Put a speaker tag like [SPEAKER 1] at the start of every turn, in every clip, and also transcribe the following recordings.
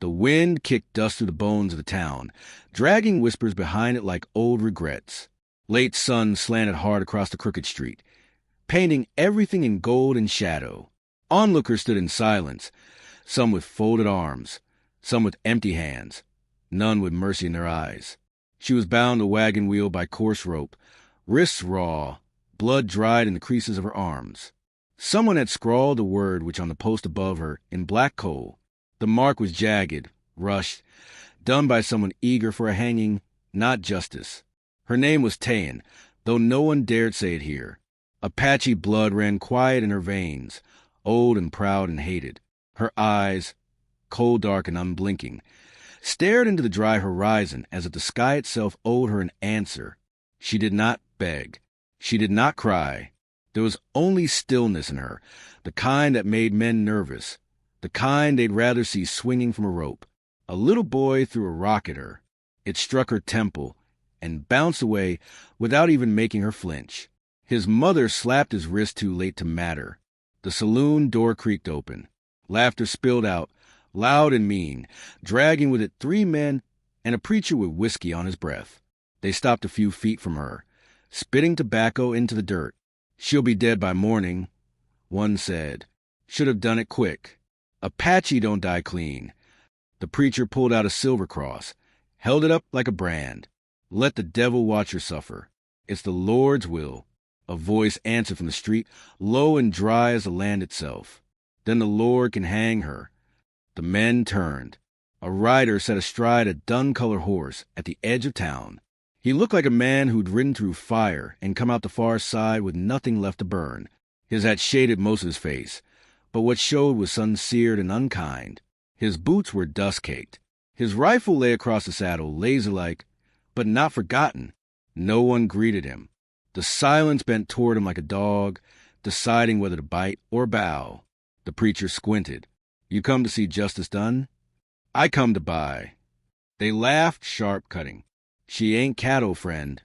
[SPEAKER 1] The wind kicked dust through the bones of the town, dragging whispers behind it like old regrets. Late sun slanted hard across the crooked street, painting everything in gold and shadow. Onlookers stood in silence, some with folded arms, some with empty hands, none with mercy in their eyes. She was bound to a wagon wheel by coarse rope, wrists raw, blood dried in the creases of her arms. Someone had scrawled a word which on the post above her in black coal. The mark was jagged, rushed, done by someone eager for a hanging, not justice. Her name was Tayan, though no one dared say it here. Apache blood ran quiet in her veins, old and proud and hated. Her eyes, cold dark and unblinking, stared into the dry horizon as if the sky itself owed her an answer. She did not beg. She did not cry. There was only stillness in her, the kind that made men nervous, the kind they'd rather see swinging from a rope. A little boy threw a rock at her. It struck her temple and bounced away without even making her flinch. His mother slapped his wrist too late to matter. The saloon door creaked open. Laughter spilled out, loud and mean, dragging with it 3 men and a preacher with whiskey on his breath. They stopped a few feet from her, spitting tobacco into the dirt. "She'll be dead by morning," one said. "Should have done it quick. Apache don't die clean." The preacher pulled out a silver cross, held it up like a brand. "Let the devil watch her suffer. It's the Lord's will." A voice answered from the street, low and dry as the land itself. "Then the Lord can hang her." The men turned. A rider sat astride a dun-colored horse at the edge of town. He looked like a man who'd ridden through fire and come out the far side with nothing left to burn. His hat shaded most of his face, but what showed was sun-seared and unkind. His boots were dust-caked. His rifle lay across the saddle, lazy-like, but not forgotten. No one greeted him. The silence bent toward him like a dog, deciding whether to bite or bow. The preacher squinted. "You come to see justice done?" "I come to buy." They laughed, sharp cutting. "She ain't cattle, friend."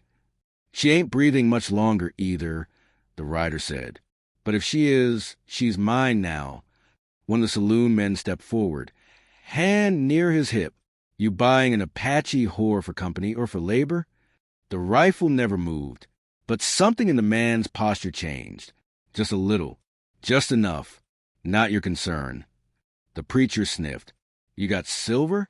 [SPEAKER 1] "She ain't breathing much longer, either," the rider said. "But if she is, she's mine now." One of the saloon men stepped forward, hand near his hip. "You buying an Apache whore for company or for labor?" The rifle never moved, but something in the man's posture changed. Just a little. Just enough. "Not your concern." The preacher sniffed. "You got silver?"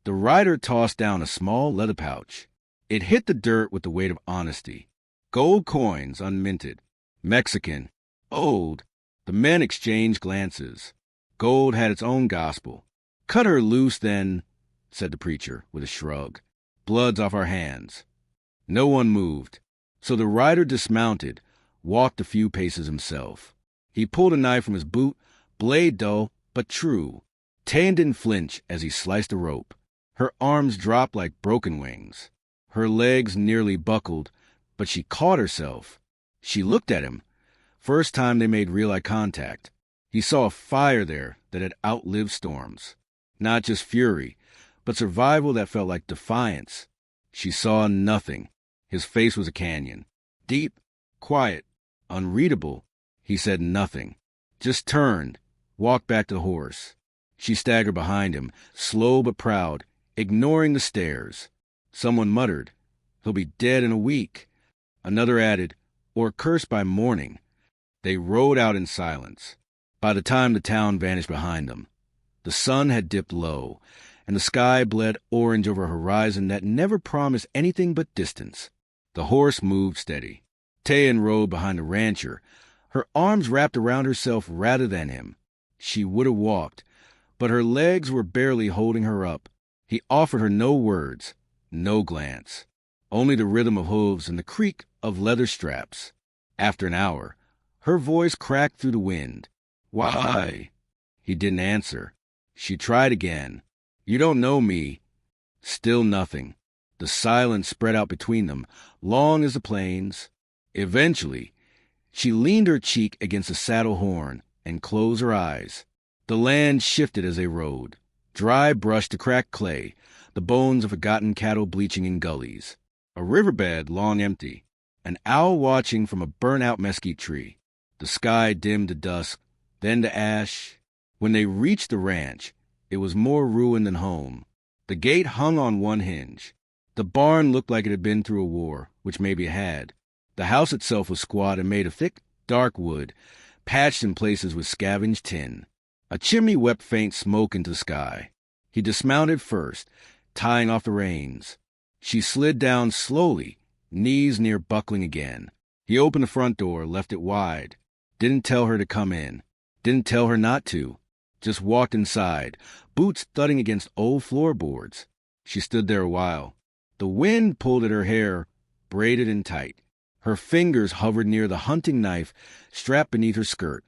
[SPEAKER 1] The rider tossed down a small leather pouch. It hit the dirt with the weight of honesty. Gold coins, unminted. Mexican. Old. The men exchanged glances. Gold had its own gospel. "Cut her loose, then," said the preacher, with a shrug. "Blood's off our hands." No one moved, so the rider dismounted, walked a few paces himself. He pulled a knife from his boot, blade dull, but true. Tayan didn't flinch as he sliced the rope. Her arms dropped like broken wings. Her legs nearly buckled, but she caught herself. She looked at him. First time they made real eye contact. He saw a fire there that had outlived storms. Not just fury, but survival that felt like defiance. She saw nothing. His face was a canyon. Deep, quiet, unreadable. He said nothing. Just turned, walked back to the horse. She staggered behind him, slow but proud, ignoring the stares. Someone muttered, "He'll be dead in a week." Another added, "Or cursed by morning." They rode out in silence. By the time the town vanished behind them, the sun had dipped low, and the sky bled orange over a horizon that never promised anything but distance. The horse moved steady. Tayan rode behind the rancher, her arms wrapped around herself rather than him. She would have walked, but her legs were barely holding her up. He offered her no words, no glance, only the rhythm of hooves and the creak of leather straps. After an hour, her voice cracked through the wind. "Why?" He didn't answer. She tried again. "You don't know me." Still nothing. The silence spread out between them, long as the plains. Eventually, she leaned her cheek against the saddle horn and closed her eyes. The land shifted as they rode. Dry brush to cracked clay, the bones of forgotten cattle bleaching in gullies. A riverbed long empty. An owl watching from a burnt-out mesquite tree. The sky dimmed to dusk, then to ash. When they reached the ranch, It was more ruin than home. The gate hung on one hinge. The barn looked like it had been through a war, which maybe it had. The house itself was squat and made of thick, dark wood, patched in places with scavenged tin. A chimney wept faint smoke into the sky. He dismounted first, tying off the reins. She slid down slowly, knees near buckling again. He opened the front door, left it wide. Didn't tell her to come in. Didn't tell her not to. Just walked inside, boots thudding against old floorboards. She stood there a while. The wind pulled at her hair, braided and tight. Her fingers hovered near the hunting knife strapped beneath her skirt.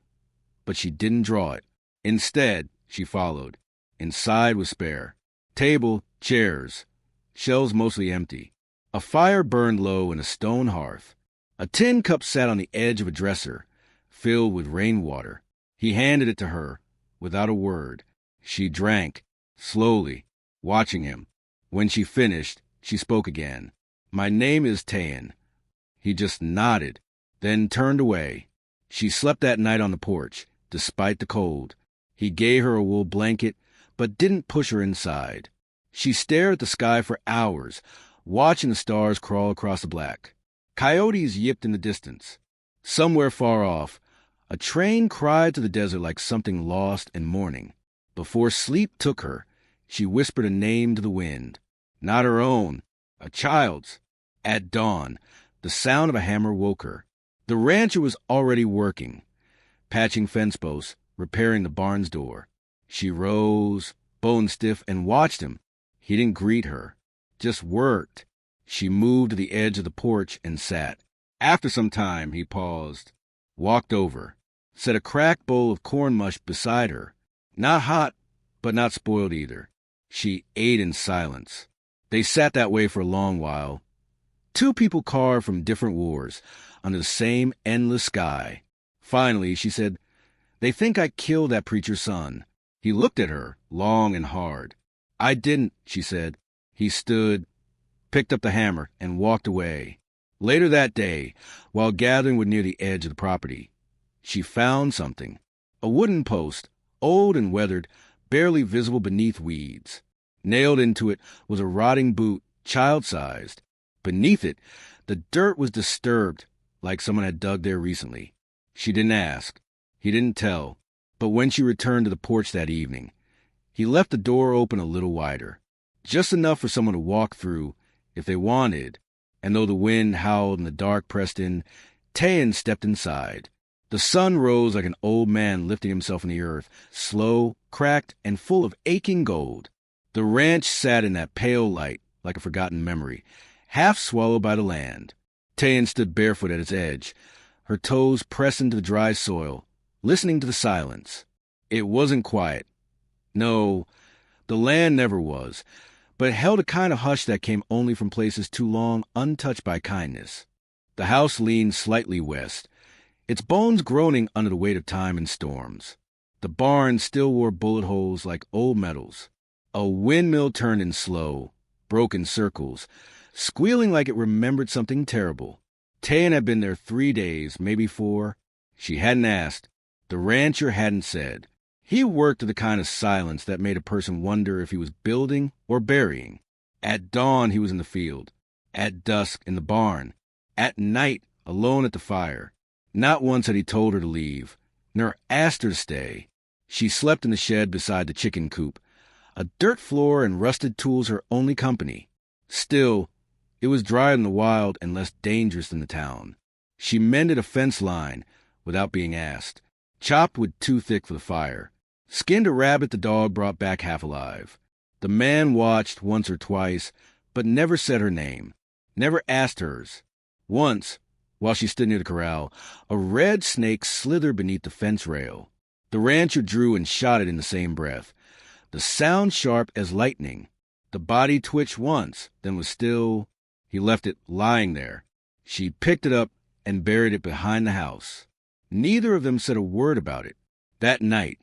[SPEAKER 1] But she didn't draw it. Instead, she followed. Inside was spare. Table, chairs. Shelves mostly empty. A fire burned low in a stone hearth. A tin cup sat on the edge of a dresser, filled with rainwater. He handed it to her, without a word. She drank, slowly, watching him. When she finished, she spoke again. "My name is Tayan." He just nodded, then turned away. She slept that night on the porch, despite the cold. He gave her a wool blanket, but didn't push her inside. She stared at the sky for hours, watching the stars crawl across the black. Coyotes yipped in the distance. Somewhere far off, a train cried to the desert like something lost and mourning. Before sleep took her, she whispered a name to the wind. Not her own, a child's. At dawn, the sound of a hammer woke her. The rancher was already working, patching fence posts, repairing the barn's door. She rose, bone stiff, and watched him. He didn't greet her, just worked. She moved to the edge of the porch and sat. After some time, he paused, walked over, set a cracked bowl of corn mush beside her. Not hot, but not spoiled either. She ate in silence. They sat that way for a long while. Two people carved from different wars, under the same endless sky. Finally, she said, "They think I killed that preacher's son." He looked at her, long and hard. "I didn't," she said. He stood, picked up the hammer, and walked away. Later that day, while gathering wood near the edge of the property, she found something. A wooden post, old and weathered, barely visible beneath weeds. Nailed into it was a rotting boot, child-sized. Beneath it, the dirt was disturbed, like someone had dug there recently. She didn't ask. He didn't tell. But when she returned to the porch that evening, he left the door open a little wider, just enough for someone to walk through if they wanted. And though the wind howled and the dark pressed in, Tayan stepped inside. The sun rose like an old man lifting himself in the earth, slow, cracked, and full of aching gold. The ranch sat in that pale light like a forgotten memory, half swallowed by the land. Tayan stood barefoot at its edge, her toes pressed into the dry soil, listening to the silence. It wasn't quiet. No, the land never was, but it held a kind of hush that came only from places too long untouched by kindness. The house leaned slightly west, its bones groaning under the weight of time and storms. The barn still wore bullet holes like old medals. A windmill turned in slow, broken circles, squealing like it remembered something terrible. Tayan had been there 3 days, maybe 4. She hadn't asked. The rancher hadn't said. He worked with the kind of silence that made a person wonder if he was building or burying. At dawn, he was in the field. At dusk, in the barn. At night, alone at the fire. Not once had he told her to leave, nor asked her to stay. She slept in the shed beside the chicken coop, a dirt floor and rusted tools her only company. Still, it was drier than the wild and less dangerous than the town. She mended a fence line without being asked, chopped wood too thick for the fire, skinned a rabbit the dog brought back half alive. The man watched once or twice, but never said her name, never asked hers. Once, while she stood near the corral, a red snake slithered beneath the fence rail. The rancher drew and shot it in the same breath, the sound sharp as lightning. The body twitched once, then was still. He left it lying there. She picked it up and buried it behind the house. Neither of them said a word about it. That night,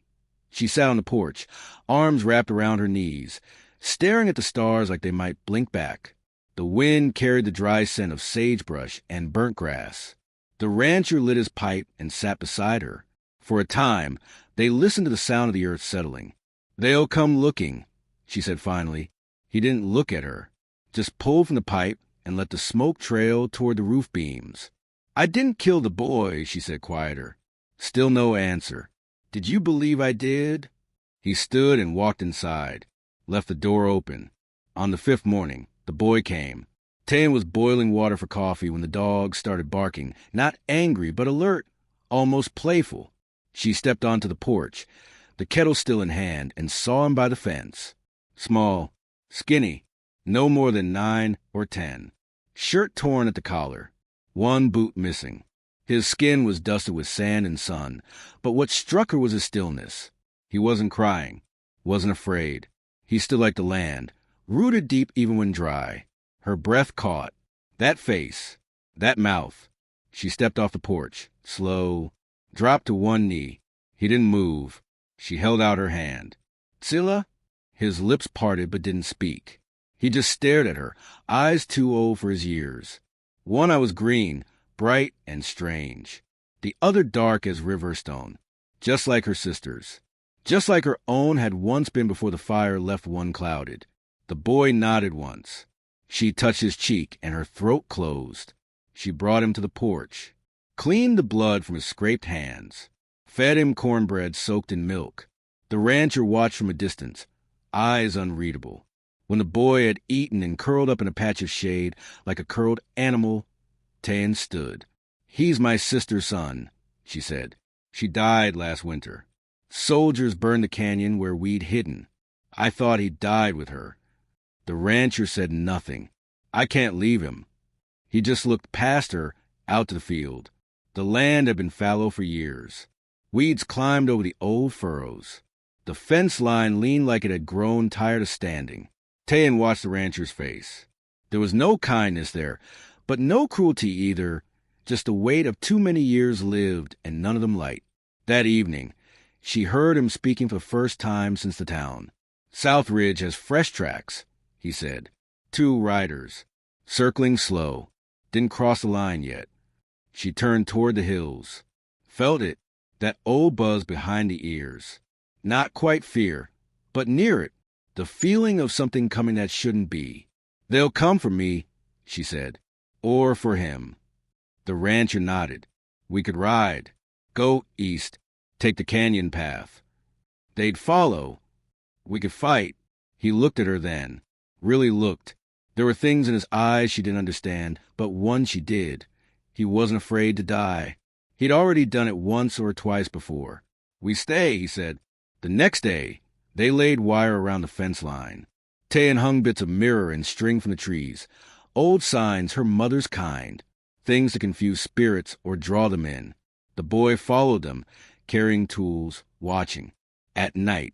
[SPEAKER 1] she sat on the porch, arms wrapped around her knees, staring at the stars like they might blink back. The wind carried the dry scent of sagebrush and burnt grass. The rancher lit his pipe and sat beside her. For a time, they listened to the sound of the earth settling. They'll come looking, she said finally. He didn't look at her, just pulled from the pipe and let the smoke trail toward the roof beams. I didn't kill the boy, she said quieter. Still no answer. Did you believe I did? He stood and walked inside, left the door open. On the 5th morning, the boy came. Tayan was boiling water for coffee when the dog started barking, not angry but alert, almost playful. She stepped onto the porch, the kettle still in hand, and saw him by the fence. Small, skinny, no more than 9 or 10. Shirt torn at the collar, one boot missing. His skin was dusted with sand and sun, but what struck her was his stillness. He wasn't crying, wasn't afraid. He stood like the land, rooted deep even when dry. Her breath caught. That face, that mouth. She stepped off the porch, slow, dropped to one knee. He didn't move. She held out her hand. Zilla? His lips parted but didn't speak. He just stared at her, eyes too old for his years. One eye was green, bright and strange. The other dark as river stone, just like her sister's. Just like her own had once been before the fire left one clouded. The boy nodded once. She touched his cheek and her throat closed. She brought him to the porch, cleaned the blood from his scraped hands, fed him cornbread soaked in milk. The rancher watched from a distance, eyes unreadable. When the boy had eaten and curled up in a patch of shade like a curled animal, Tayan stood. He's my sister's son, she said. She died last winter. Soldiers burned the canyon where we'd hidden. I thought he died with her. The rancher said nothing. I can't leave him. He just looked past her, out to the field. The land had been fallow for years. Weeds climbed over the old furrows. The fence line leaned like it had grown tired of standing. Tayan watched the rancher's face. There was no kindness there, but no cruelty either, just the weight of too many years lived and none of them light. That evening, she heard him speaking for the first time since the town. South Ridge has fresh tracks, he said. 2 riders, circling slow, didn't cross the line yet. She turned toward the hills, felt it, that old buzz behind the ears. Not quite fear, but near it, the feeling of something coming that shouldn't be. They'll come for me, she said, or for him. The rancher nodded. We could ride, go east, take the canyon path. They'd follow. We could fight. He looked at her then, really looked. There were things in his eyes she didn't understand, but one she did. He wasn't afraid to die. He'd already done it once or twice before. We stay, he said. The next day, they laid wire around the fence line. Tayan hung bits of mirror and string from the trees, old signs her mother's kind, things to confuse spirits or draw them in. The boy followed them, carrying tools, watching. At night,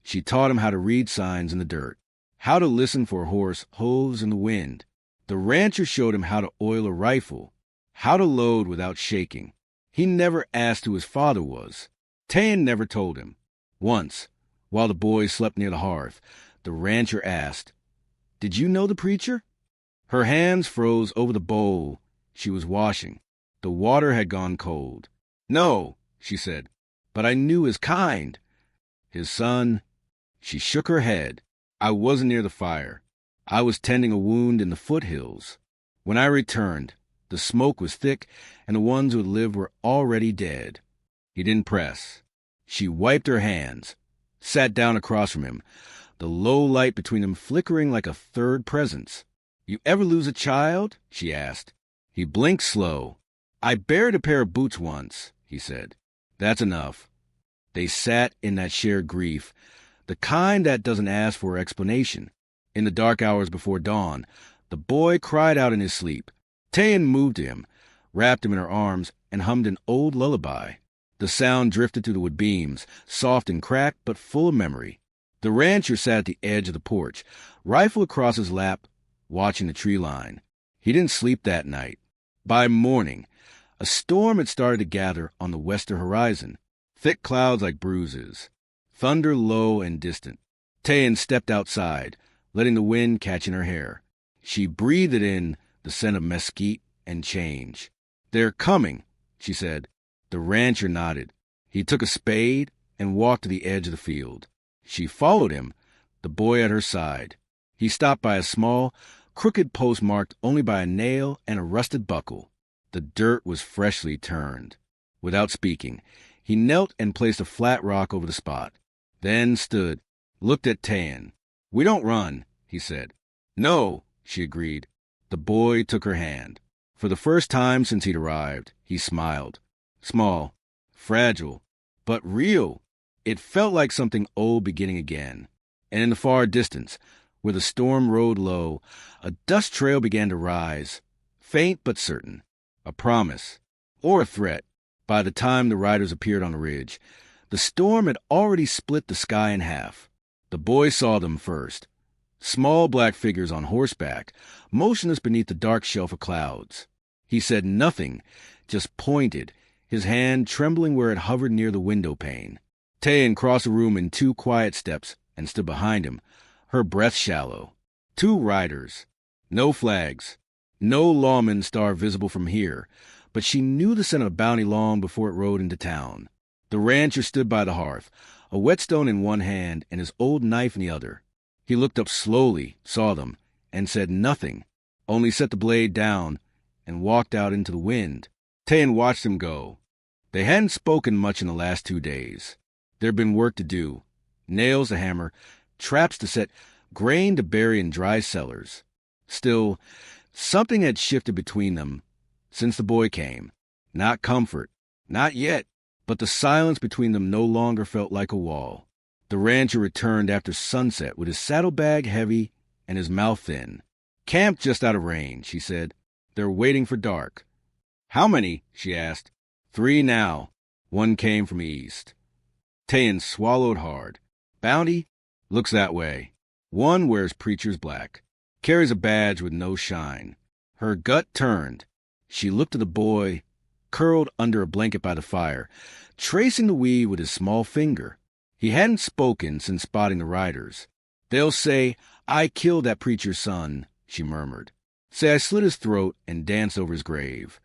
[SPEAKER 1] she taught him how to read signs in the dirt, how to listen for a horse, hooves in the wind. The rancher showed him how to oil a rifle, how to load without shaking. He never asked who his father was. Tayan never told him. Once, while the boys slept near the hearth, the rancher asked, "Did you know the preacher?" Her hands froze over the bowl she was washing. The water had gone cold. "No," she said, "but I knew his kind." His son. She shook her head. "I wasn't near the fire. I was tending a wound in the foothills. When I returned, the smoke was thick, and the ones who had lived were already dead." He didn't press. She wiped her hands, sat down across from him, the low light between them flickering like a third presence. "You ever lose a child?" she asked. He blinked slow. "I buried a pair of boots once," he said. "That's enough." They sat in that shared grief, the kind that doesn't ask for explanation. In the dark hours before dawn, the boy cried out in his sleep. Tayan moved to him, wrapped him in her arms, and hummed an old lullaby. The sound drifted through the wood beams, soft and cracked, but full of memory. The rancher sat at the edge of the porch, rifle across his lap, watching the tree line. He didn't sleep that night. By morning, a storm had started to gather on the western horizon, thick clouds like bruises, thunder low and distant. Tayan stepped outside, letting the wind catch in her hair. She breathed in the scent of mesquite and change. "They're coming," she said. The rancher nodded. He took a spade and walked to the edge of the field. She followed him, the boy at her side. He stopped by a small, crooked post marked only by a nail and a rusted buckle. The dirt was freshly turned. Without speaking, he knelt and placed a flat rock over the spot. Then stood, looked at Tan. "We don't run," he said. "No," she agreed. The boy took her hand. For the first time since he'd arrived, he smiled. Small, fragile, but real. It felt like something old beginning again. And in the far distance, where the storm rode low, a dust trail began to rise, faint but certain. A promise, or a threat. By the time the riders appeared on the ridge, the storm had already split the sky in half. The boy saw them first. Small black figures on horseback, motionless beneath the dark shelf of clouds. He said nothing, just pointed, his hand trembling where it hovered near the window pane. Tayan crossed the room in 2 quiet steps and stood behind him, her breath shallow. 2 riders. No flags. No lawman star visible from here, but she knew the scent of a bounty long before it rode into town. The rancher stood by the hearth, a whetstone in one hand and his old knife in the other. He looked up slowly, saw them, and said nothing, only set the blade down and walked out into the wind. Tayan watched them go. They hadn't spoken much in the last 2 days. There'd been work to do, nails to hammer, traps to set, grain to bury in dry cellars. Still, something had shifted between them since the boy came. Not comfort, not yet, but the silence between them no longer felt like a wall. The rancher returned after sunset with his saddlebag heavy and his mouth thin. "Camped just out of range," he said. "They're waiting for dark." "How many?" she asked. 3 now. 1 came from east. Tayan swallowed hard. "Bounty? Looks that way. 1 wears preacher's black. Carries a badge with no shine." Her gut turned. She looked at the boy, curled under a blanket by the fire, tracing the weed with his small finger. He hadn't spoken since spotting the riders. "They'll say, 'I killed that preacher's son,'" she murmured. "Say I slit his throat and danced over his grave."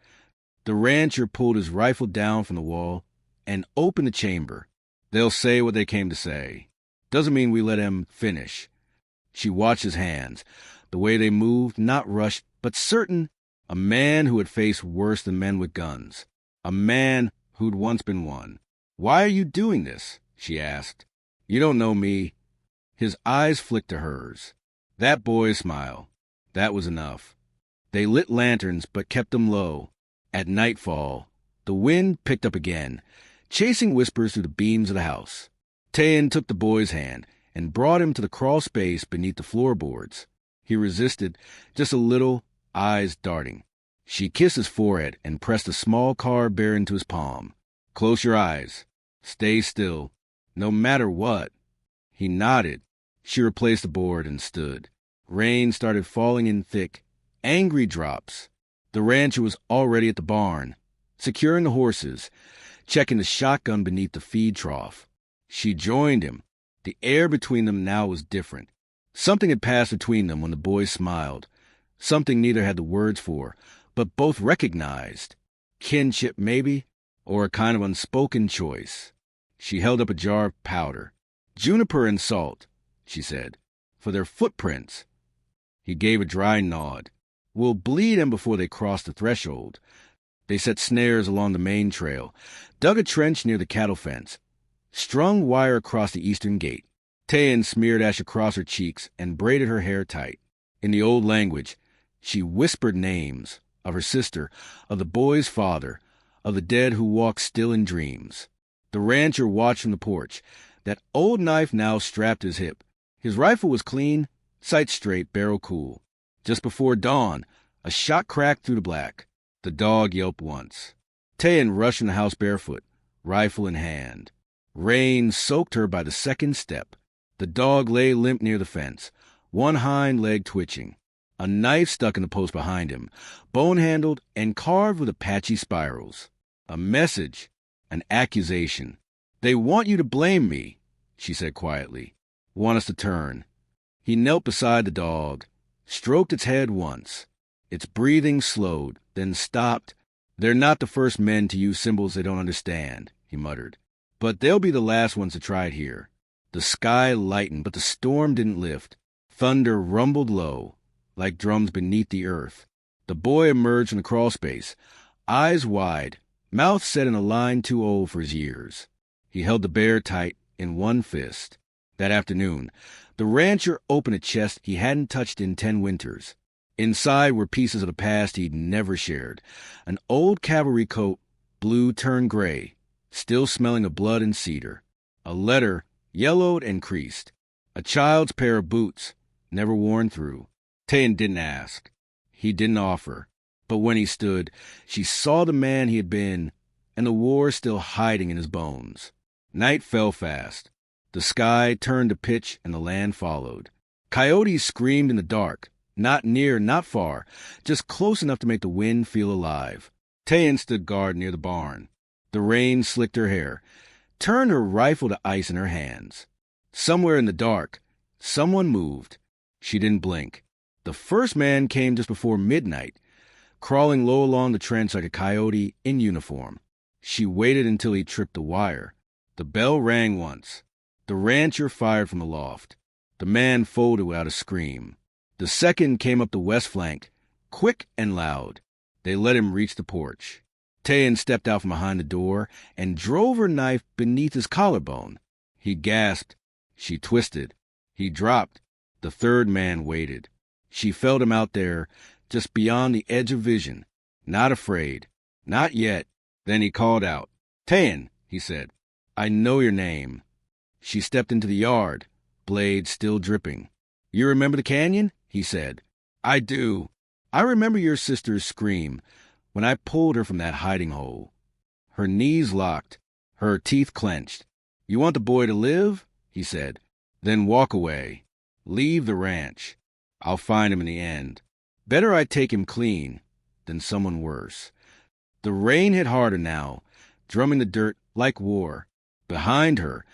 [SPEAKER 1] The rancher pulled his rifle down from the wall and opened the chamber. "They'll say what they came to say. Doesn't mean we let him finish." She watched his hands, the way they moved, not rushed, but certain. A man who had faced worse than men with guns. A man who'd once been one. "Why are you doing this?" she asked. "You don't know me." His eyes flicked to hers. That boy's smile. That was enough. They lit lanterns but kept them low. At nightfall, the wind picked up again, chasing whispers through the beams of the house. Tayan took the boy's hand and brought him to the crawl space beneath the floorboards. He resisted, just a little, eyes darting. She kissed his forehead and pressed a small card bearer into his palm. "Close your eyes. Stay still. No matter what." He nodded. She replaced the board and stood. Rain started falling in thick, angry drops. The rancher was already at the barn, securing the horses, checking the shotgun beneath the feed trough. She joined him. The air between them now was different. Something had passed between them when the boy smiled. Something neither had the words for, but both recognized. Kinship, maybe, or a kind of unspoken choice. She held up a jar of powder. "Juniper and salt," she said, "for their footprints." He gave a dry nod. "We'll bleed them before they cross the threshold." They set snares along the main trail, dug a trench near the cattle fence, strung wire across the eastern gate. Tayan smeared ash across her cheeks and braided her hair tight. In the old language, she whispered names of her sister, of the boy's father, of the dead who walked still in dreams. The rancher watched from the porch, that old knife now strapped to his hip. His rifle was clean, sight straight, barrel cool. Just before dawn, a shot cracked through the black. The dog yelped once. Tayan rushed in the house barefoot, rifle in hand. Rain soaked her by the second step. The dog lay limp near the fence, one hind leg twitching. A knife stuck in the post behind him, bone-handled and carved with Apache spirals. A message, an accusation. "They want you to blame me," she said quietly. "Want us to turn." He knelt beside the dog, stroked its head once. Its breathing slowed, then stopped. "They're not the first men to use symbols they don't understand," he muttered. "But they'll be the last ones to try it here. The sky lightened, but the storm didn't lift. Thunder rumbled low, like drums beneath the earth. The boy emerged from the crawlspace, eyes wide, mouth set in a line too old for his years. He held the bear tight in one fist. That afternoon, the rancher opened a chest he hadn't touched in 10 winters. Inside were pieces of the past he'd never shared. An old cavalry coat, blue turned gray, still smelling of blood and cedar. A letter, yellowed and creased. A child's pair of boots, never worn through. Tayan didn't ask. He didn't offer. But when he stood, she saw the man he had been, and the war still hiding in his bones. Night fell fast. The sky turned to pitch, and the land followed. Coyotes screamed in the dark. Not near, not far, just close enough to make the wind feel alive. Tayan stood guard near the barn. The rain slicked her hair, turned her rifle to ice in her hands. Somewhere in the dark, someone moved. She didn't blink. The first man came just before midnight, crawling low along the trench like a coyote in uniform. She waited until he tripped the wire. The bell rang once. The rancher fired from the loft. The man folded without a scream. The second came up the west flank, quick and loud. They let him reach the porch. Tayan stepped out from behind the door and drove her knife beneath his collarbone. He gasped. She twisted. He dropped. The third man waited. She felt him out there, just beyond the edge of vision. Not afraid. Not yet. Then he called out. "Tayan," he said. "I know your name." She stepped into the yard, blade still dripping. "You remember the canyon?" he said. "I do. I remember your sister's scream when I pulled her from that hiding hole." Her knees locked, her teeth clenched. "You want the boy to live?" he said. "Then walk away. Leave the ranch. I'll find him in the end. Better I take him clean than someone worse." The rain hit harder now, drumming the dirt like war. Behind her,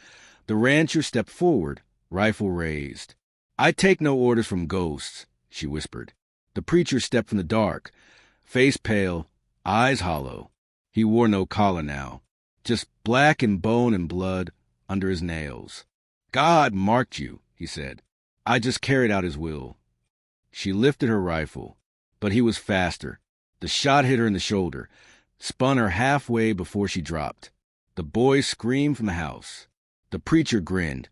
[SPEAKER 1] the rancher stepped forward, rifle raised. "I take no orders from ghosts," she whispered. The preacher stepped from the dark, face pale, eyes hollow. He wore no collar now, just black and bone and blood under his nails. "God marked you," he said. "I just carried out his will." She lifted her rifle, but he was faster. The shot hit her in the shoulder, spun her halfway before she dropped. The boy screamed from the house. The preacher grinned,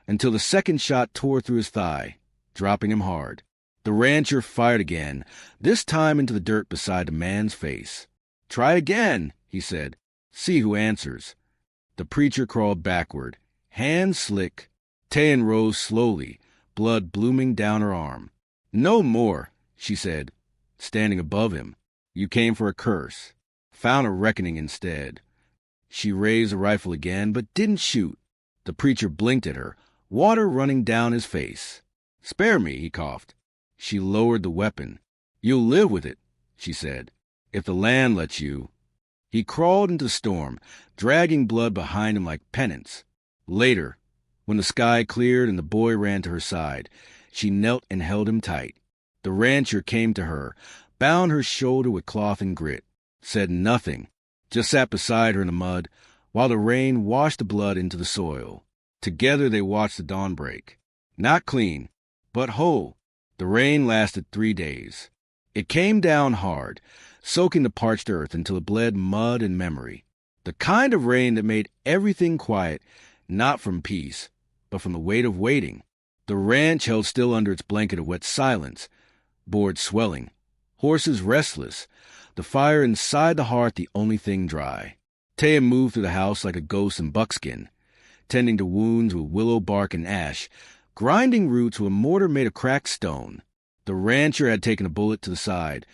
[SPEAKER 1] until the second shot tore through his thigh, dropping him hard. The rancher fired again, this time into the dirt beside the man's face. "Try again," he said. "See who answers." The preacher crawled backward, hands slick. Tayan rose slowly, blood blooming down her arm. "No more," she said, standing above him. "You came for a curse. Found a reckoning instead." She raised the rifle again, but didn't shoot. The preacher blinked at her, water running down his face. "Spare me," he coughed. She lowered the weapon. "You'll live with it," she said, "if the land lets you." He crawled into the storm, dragging blood behind him like penance. Later, when the sky cleared and the boy ran to her side, she knelt and held him tight. The rancher came to her, bound her shoulder with cloth and grit, said nothing, just sat beside her in the mud while the rain washed the blood into the soil. Together they watched the dawn break. Not clean, but whole. The rain lasted 3 days. It came down hard, soaking the parched earth until it bled mud and memory. The kind of rain that made everything quiet, not from peace, but from the weight of waiting. The ranch held still under its blanket of wet silence, boards swelling, horses restless, the fire inside the hearth the only thing dry. Tayan moved through the house like a ghost in buckskin, tending to wounds with willow bark and ash, grinding roots with a mortar made of cracked stone. The rancher had taken a bullet to the side,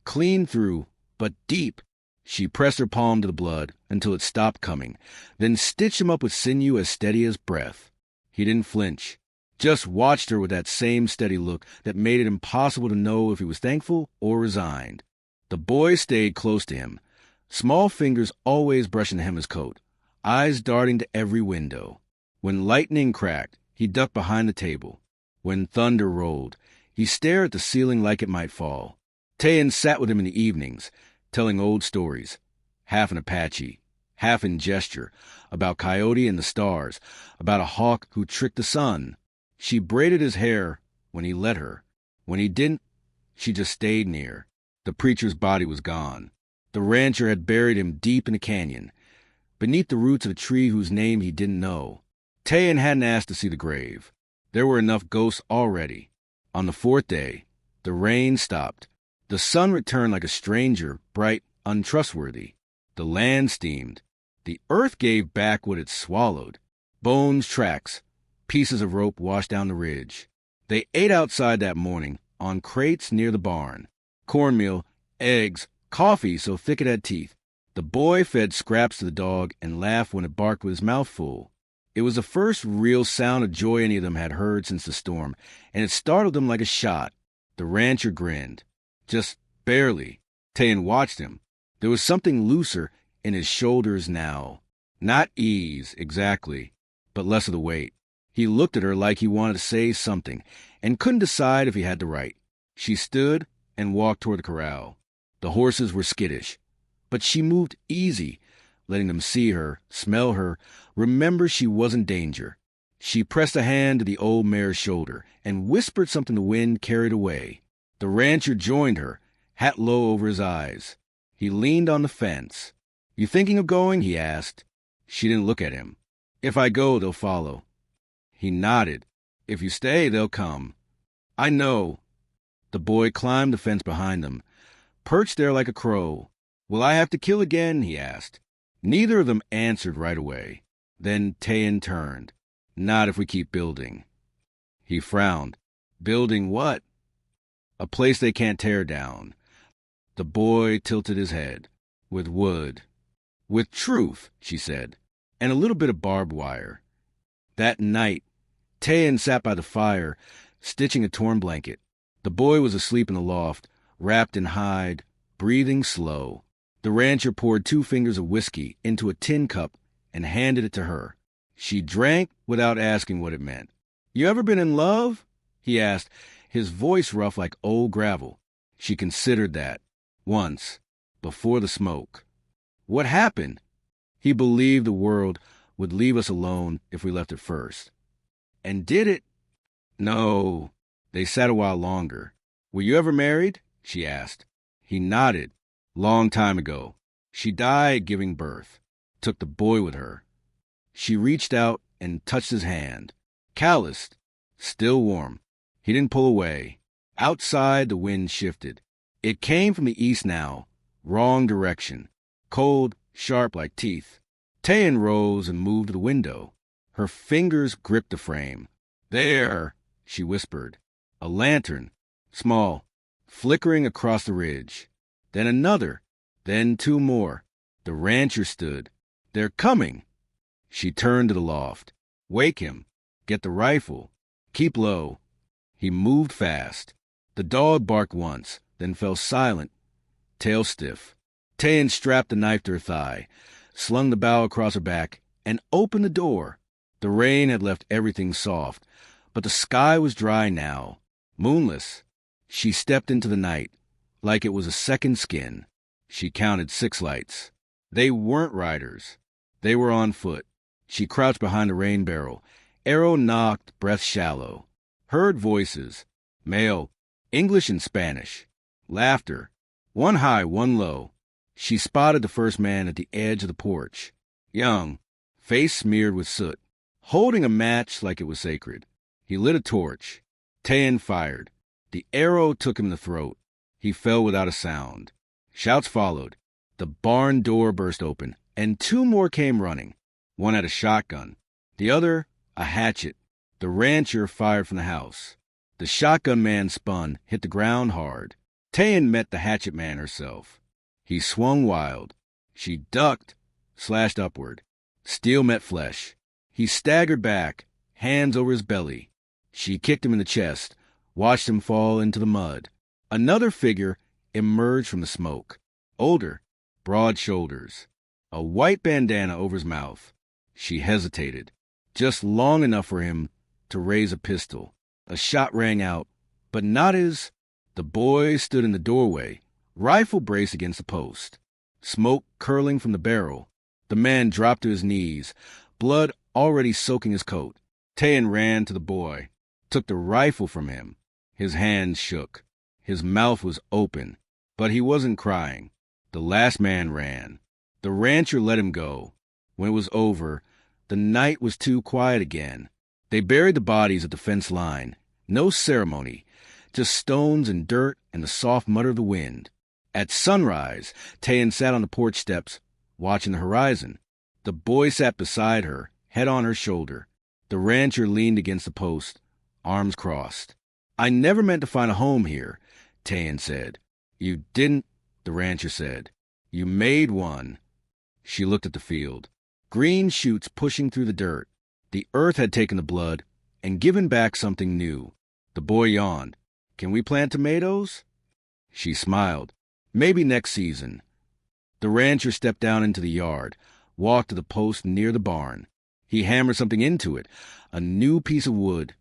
[SPEAKER 1] clean through, but deep. She pressed her palm to the blood until it stopped coming, then stitched him up with sinew as steady as breath. He didn't flinch, just watched her with that same steady look that made it impossible to know if he was thankful or resigned. The boy stayed close to him, small fingers always brushing the hem of his coat, eyes darting to every window. When lightning cracked, he ducked behind the table. When thunder rolled, he stared at the ceiling like it might fall. Tayan sat with him in the evenings, telling old stories, half an Apache, half in gesture, about Coyote and the stars, about a hawk who tricked the sun. She braided his hair when he let her. When he didn't, she just stayed near. The preacher's body was gone. The rancher had buried him deep in a canyon, beneath the roots of a tree whose name he didn't know. Tayan hadn't asked to see the grave. There were enough ghosts already. On the fourth day, the rain stopped. The sun returned like a stranger, bright, untrustworthy. The land steamed. The earth gave back what it swallowed. Bones, tracks, pieces of rope washed down the ridge. They ate outside that morning, on crates near the barn. Cornmeal, eggs, coffee so thick it had teeth. The boy fed scraps to the dog and laughed when it barked with his mouth full. It was the first real sound of joy any of them had heard since the storm, and it startled them like a shot. The rancher grinned. Just barely. Tayan watched him. There was something looser in his shoulders now. Not ease, exactly, but less of the weight. He looked at her like he wanted to say something, and couldn't decide if he had the right. She stood and walked toward the corral. The horses were skittish, but she moved easy, letting them see her, smell her, remember she wasn't danger. She pressed a hand to the old mare's shoulder and whispered something the wind carried away. The rancher joined her, hat low over his eyes. He leaned on the fence. "You thinking of going?" he asked. She didn't look at him. "If I go, they'll follow." He nodded. "If you stay, they'll come." "I know." The boy climbed the fence behind them, perched there like a crow. "Will I have to kill again?" he asked. Neither of them answered right away. Then Tayan turned. "Not if we keep building." He frowned. "Building what?" "A place they can't tear down." The boy tilted his head. "With wood." "With truth," she said, "and a little bit of barbed wire." That night, Tayan sat by the fire, stitching a torn blanket. The boy was asleep in the loft, wrapped in hide, breathing slow. The rancher poured 2 fingers of whiskey into a tin cup and handed it to her. She drank without asking what it meant. "You ever been in love?" he asked, his voice rough like old gravel. She considered that. Once, before the smoke. "What happened?" "He believed the world would leave us alone if we left it first." "And did it?" "No." They sat a while longer. "Were you ever married?" she asked. He nodded. "Long time ago. She died giving birth. Took the boy with her." She reached out and touched his hand. Calloused, still warm. He didn't pull away. Outside, the wind shifted. It came from the east now, wrong direction. Cold, sharp like teeth. Tayan rose and moved to the window. Her fingers gripped the frame. "There," she whispered. A lantern, small, flickering across the ridge. Then another, then 2 more. The rancher stood. "They're coming." She turned to the loft. "Wake him. Get the rifle. Keep low." He moved fast. The dog barked once, then fell silent, tail stiff. Tayan strapped the knife to her thigh, slung the bough across her back, and opened the door. The rain had left everything soft, but the sky was dry now, moonless. She stepped into the night, like it was a second skin. She counted 6 lights. They weren't riders. They were on foot. She crouched behind a rain barrel. Arrow knocked, breath shallow. Heard voices. Male. English and Spanish. Laughter. One high, one low. She spotted the first man at the edge of the porch. Young. Face smeared with soot. Holding a match like it was sacred. He lit a torch. Tayan fired. The arrow took him in the throat. He fell without a sound. Shouts followed. The barn door burst open, and 2 more came running. One had a shotgun. The other, a hatchet. The rancher fired from the house. The shotgun man spun, hit the ground hard. Tayan met the hatchet man herself. He swung wild. She ducked, slashed upward. Steel met flesh. He staggered back, hands over his belly. She kicked him in the chest, watched him fall into the mud. Another figure emerged from the smoke. Older, broad shoulders. A white bandana over his mouth. She hesitated, just long enough for him to raise a pistol. A shot rang out, but not his. The boy stood in the doorway, rifle braced against the post. Smoke curling from the barrel. The man dropped to his knees, blood already soaking his coat. Tayan ran to the boy, took the rifle from him. His hands shook. His mouth was open, but he wasn't crying. The last man ran. The rancher let him go. When it was over, the night was too quiet again. They buried the bodies at the fence line. No ceremony, just stones and dirt and the soft mutter of the wind. At sunrise, Tayan sat on the porch steps, watching the horizon. The boy sat beside her, head on her shoulder. The rancher leaned against the post, arms crossed. "I never meant to find a home here," Tayan said. "You didn't," the rancher said. "You made one." She looked at the field. Green shoots pushing through the dirt. The earth had taken the blood and given back something new. The boy yawned. "Can we plant tomatoes?" She smiled. "Maybe next season." The rancher stepped down into the yard, walked to the post near the barn. He hammered something into it, a new piece of wood,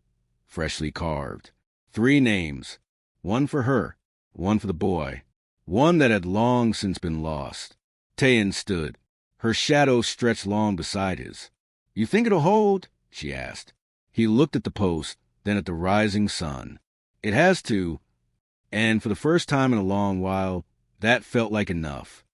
[SPEAKER 1] freshly carved. 3 names, one for her, one for the boy, one that had long since been lost. Tayan stood. Her shadow stretched long beside his. "You think it'll hold?" she asked. He looked at the post, then at the rising sun. "It has to," and for the first time in a long while, that felt like enough.